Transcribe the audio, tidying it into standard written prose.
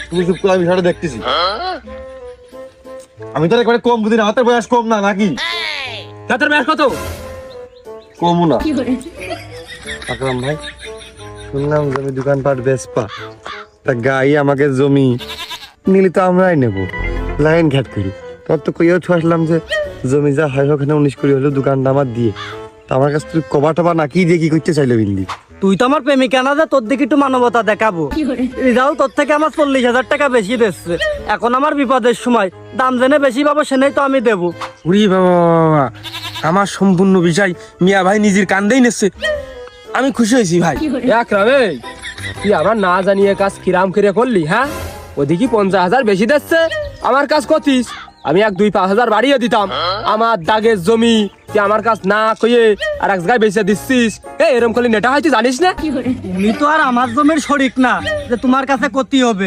তুমি চুপ করে, আমি সেটা দেখতেছি। আমি তো একবারে কম বুঝি না, হাতের বয়স কম না নাকি? তোর বয়স কত? কমও না। আকরাম ভাই, শুনলাম জমি দোকানপাট বেচপা, তা গাই আমাকে জমি নিলে তো আমরাই নেবো, লাইন ঘাট করি। তোর তো কইও আসলাম যে জমি যা হয় ওখানে 19 কোটি হলো দোকানটা আমার দিয়ে। তা আমার কাছে তুই কবা টবা না কি দিয়ে কি করতে চাইলো বিন্দি? তুই তো আমার প্রেমিকা না যে তোর দিকে একটু মানবতা দেখাবো। রিজাল তোর থেকে আমার 40,000 টাকা বেশি দিচ্ছে। এখন আমার বিপদের সময় দাম জেনে বেশি পাবো, সেনেই তো আমি দেবো। উরি বাবা বাবা, আমার সম্পূর্ণ বিষয় মিয়া ভাই নিজের কান্দেই নেছে। আমি খুশি হয়েছি ভাই। একরামে, তুই আমার না জানিয়ে কাজ কিরাম করে করলি? হ্যাঁ, ওদিকে 50,000 বেশি দিচ্ছে, আমার কাজ কতিস। আমি 2-5,000 বাড়িয়ে দিতাম। আমার দাগের জমি তুই আমার কাছ না কইয়ে আর এক জায়গায় বেচে দিচ্ছিস। এরকম করলে নেটা হয় তুই জানিস না? তুমি তো আর আমার জমির শরিক না যে তোমার কাছে ক্ষতি হবে।